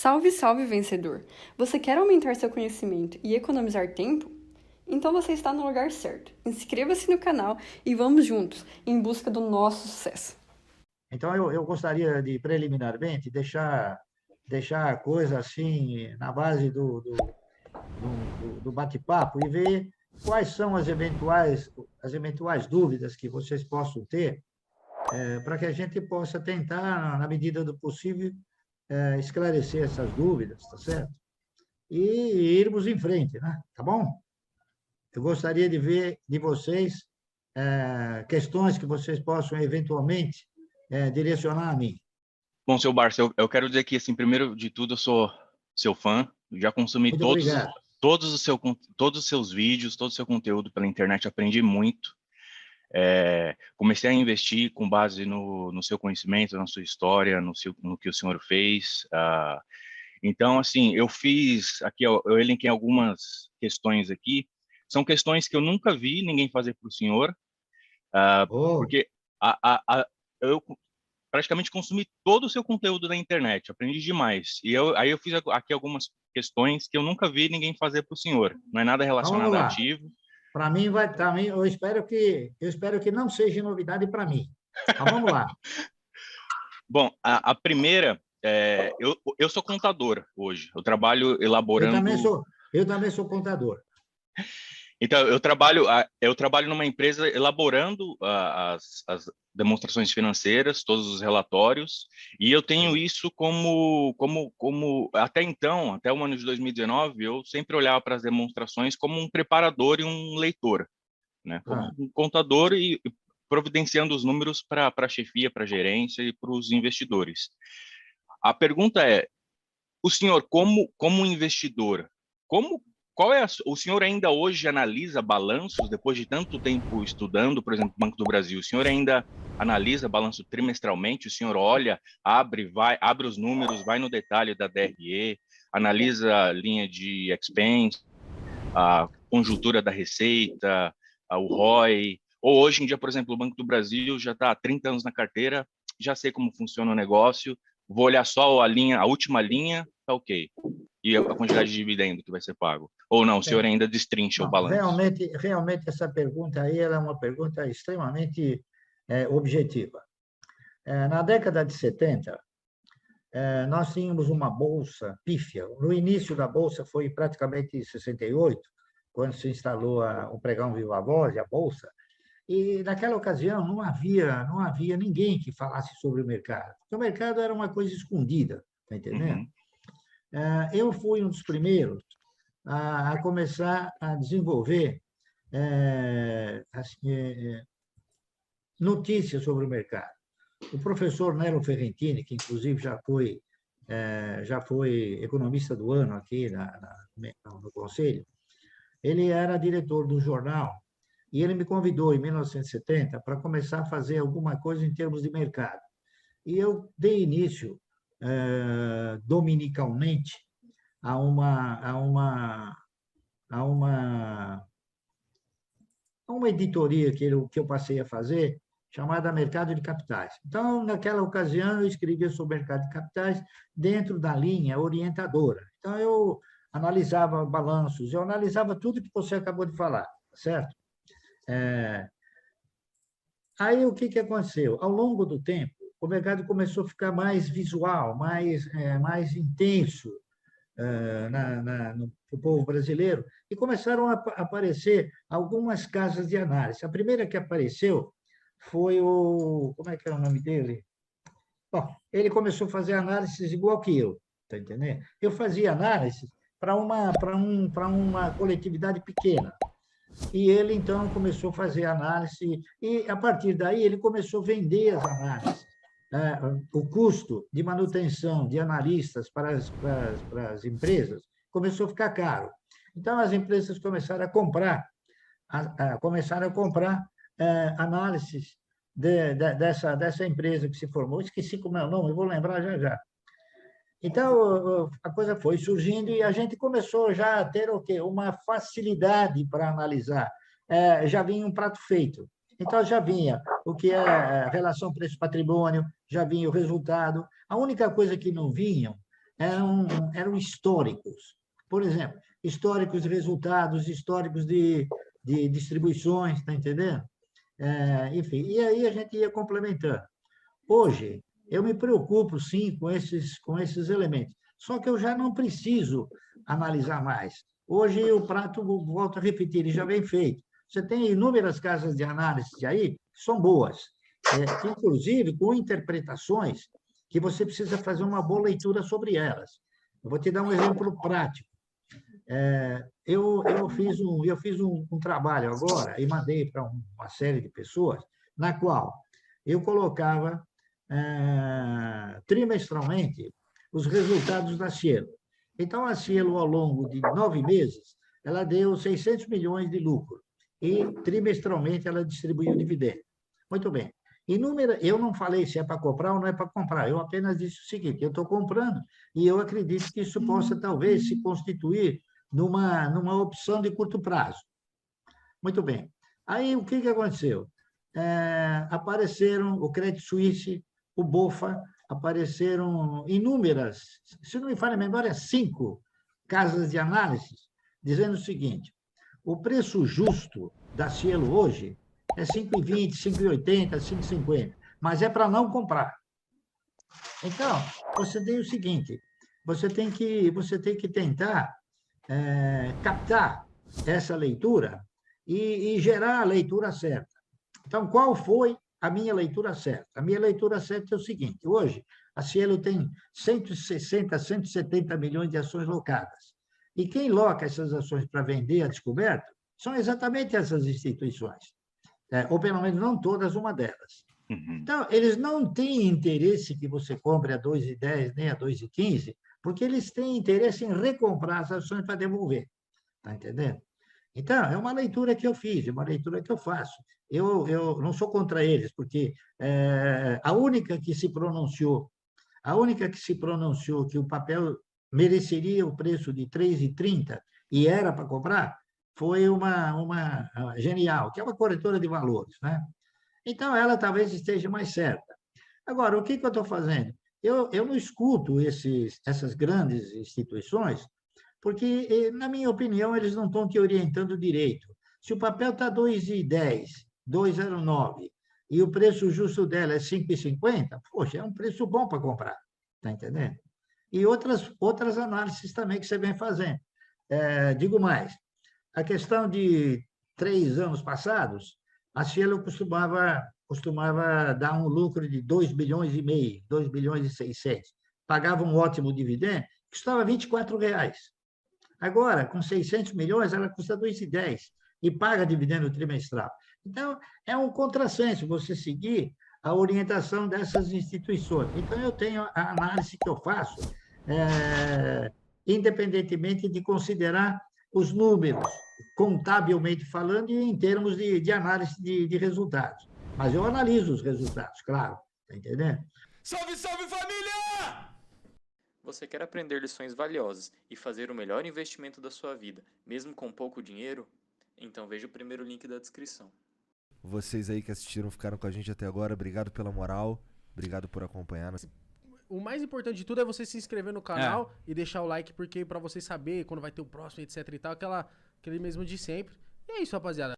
Salve, salve, vencedor! Você quer aumentar seu conhecimento e economizar tempo? Então você está no lugar certo. Inscreva-se no canal e vamos juntos em busca do nosso sucesso. Então, eu gostaria de, preliminarmente, deixar a coisa assim, na base do bate-papo e ver quais são as eventuais dúvidas que vocês possam ter, para que a gente possa tentar, na medida do possível, esclarecer essas dúvidas, tá certo? E irmos em frente, né? Tá bom? Eu gostaria de ver de vocês questões que vocês possam, eventualmente, direcionar a mim. Bom, seu Barça, eu quero dizer que, assim, primeiro de tudo, eu sou seu fã, já consumi Muito obrigado. todos os seus vídeos, todo o seu conteúdo pela internet, aprendi muito. Comecei a investir com base no seu conhecimento, na sua história, no que o senhor fez. Então, assim, eu fiz aqui, eu elenquei algumas questões aqui. São questões que eu nunca vi ninguém fazer para o senhor, Oh, porque eu praticamente consumi todo o seu conteúdo na internet, aprendi demais. Aí eu fiz aqui algumas questões que eu nunca vi ninguém fazer para o senhor. Não é nada então vamos relacionado a lá. ativo. Para mim vai também, eu espero que não seja novidade para mim. Mas vamos lá. Bom, a primeira, eu sou contador hoje. Eu trabalho Eu também elaborando. sou, eu também sou contador. Então, eu trabalho numa empresa elaborando as demonstrações financeiras, todos os relatórios, e eu tenho isso até então, até o ano de 2019, eu sempre olhava para as demonstrações como um preparador e um leitor, né? Como Ah, um contador e providenciando os números para a chefia, para a gerência e para os investidores. A pergunta é, o senhor, como investidor, como o senhor ainda hoje analisa balanços depois de tanto tempo estudando, por exemplo, Banco do Brasil? O senhor ainda analisa balanço trimestralmente? O senhor olha, abre os números, vai no detalhe da DRE, analisa a linha de expense, a conjuntura da receita, o ROI? Ou hoje em dia, por exemplo, o Banco do Brasil já está há 30 anos na carteira, já sei como funciona o negócio, vou olhar só a última linha, tá ok. E a quantidade de dividendo que vai ser pago. Ou não, o senhor bem, ainda destrincha o não, balanço. realmente essa pergunta aí ela é uma pergunta extremamente objetiva. Na década de 70, nós tínhamos uma bolsa pífia. No início da bolsa foi praticamente em 68, quando se instalou o pregão Viva Voz e a bolsa. E naquela ocasião não havia ninguém que falasse sobre o mercado, porque o mercado era uma coisa escondida, tá entendendo? Uhum. Eu fui um dos primeiros a começar a desenvolver notícias sobre o mercado. O professor Nero Ferrentini, que inclusive já foi economista do ano aqui no Conselho, ele era diretor do jornal e ele me convidou em 1970 para começar a fazer alguma coisa em termos de mercado. E eu dei início dominicalmente a uma a uma a uma a uma editoria que eu passei a fazer chamada Mercado de Capitais. Então, naquela ocasião, eu escrevia sobre mercado de capitais dentro da linha orientadora. Então, eu analisava balanços, eu analisava tudo que você acabou de falar, certo? Aí, o que aconteceu? Ao longo do tempo, o mercado começou a ficar mais visual, mais intenso no povo brasileiro, e começaram a aparecer algumas casas de análise. A primeira que apareceu foi como é que era o nome dele? Bom, ele começou a fazer análises igual que eu, tá entendendo? Eu fazia análises para uma coletividade pequena. E ele, então, começou a fazer análise, e, a partir daí, ele começou a vender as análises. O custo de manutenção de analistas para as empresas começou a ficar caro. Então, as empresas começaram a comprar análises dessa empresa que se formou. Esqueci como é o nome, eu vou lembrar já já. Então, a coisa foi surgindo e a gente começou já a ter o quê? Uma facilidade para analisar. Já vinha um prato feito. Então, já vinha o que é a relação preço-patrimônio, já vinha o resultado. A única coisa que não vinham eram históricos. Por exemplo, históricos de resultados, históricos de distribuições, está entendendo? Enfim, e aí a gente ia complementando. Hoje, eu me preocupo, sim, com esses elementos. Só que eu já não preciso analisar mais. Hoje, o prato, volto a repetir, ele já vem feito. Você tem inúmeras casas de análise aí que são boas, inclusive com interpretações que você precisa fazer uma boa leitura sobre elas. Eu vou te dar um exemplo prático. Eu fiz um trabalho agora e mandei para uma série de pessoas, na qual eu colocava trimestralmente os resultados da Cielo. Então, a Cielo, ao longo de 9 meses, ela deu 600 milhões de lucro e trimestralmente ela distribuiu dividendo. Muito bem. Eu não falei se é para comprar ou não é para comprar, eu apenas disse o seguinte: eu estou comprando e eu acredito que isso possa, talvez, se constituir numa opção de curto prazo. Muito bem. Aí, o que aconteceu? Apareceram o Credit Suisse, o BofA, apareceram inúmeras, se não me falha a memória, 5 casas de análise, dizendo o seguinte: o preço justo da Cielo hoje é 5,20, 5,80, 5,50, mas é para não comprar. Então, você tem o seguinte: você tem que tentar captar essa leitura e gerar a leitura certa. Então, qual foi a minha leitura certa? A minha leitura certa é o seguinte: hoje, a Cielo tem 160, 170 milhões de ações locadas. E quem loca essas ações para vender a descoberto são exatamente essas instituições. Ou, pelo menos, não todas, uma delas. Então, eles não têm interesse que você compre a 2,10 nem a 2,15, porque eles têm interesse em recomprar as ações para devolver. Está entendendo? Então, é uma leitura que eu fiz, é uma leitura que eu faço. Eu não sou contra eles, porque a única que se pronunciou que o papel mereceria o preço de 3,30 e era para comprar, foi uma Genial, que é uma corretora de valores, né? Então, ela talvez esteja mais certa. Agora, o que eu estou fazendo? Eu não escuto essas grandes instituições, porque, na minha opinião, eles não estão te orientando direito. Se o papel está 2,10, 2,09, e o preço justo dela é 5,50, poxa, é um preço bom para comprar, está entendendo? E outras análises também que você vem fazendo. Digo mais, a questão de 3 anos passados, a Cielo costumava dar um lucro de 2,5 bilhões, 2,6 bilhões. Pagava um ótimo dividendo, custava R$24. Agora, com 600 milhões, ela custa 2,10 e paga dividendo trimestral. Então, é um contrassenso você seguir a orientação dessas instituições. Então, eu tenho a análise que eu faço, independentemente de considerar os números, contabilmente falando, e em termos de análise de resultados. Mas eu analiso os resultados, claro, está entendendo? Salve, salve, família! Você quer aprender lições valiosas e fazer o melhor investimento da sua vida, mesmo com pouco dinheiro? Então veja o primeiro link da descrição. Vocês aí que assistiram, ficaram com a gente até agora, obrigado pela moral, obrigado por acompanhar. O mais importante de tudo é você se inscrever no canal e deixar o like, porque pra vocês saberem quando vai ter o próximo, etc e tal, aquele mesmo de sempre. E é isso, rapaziada.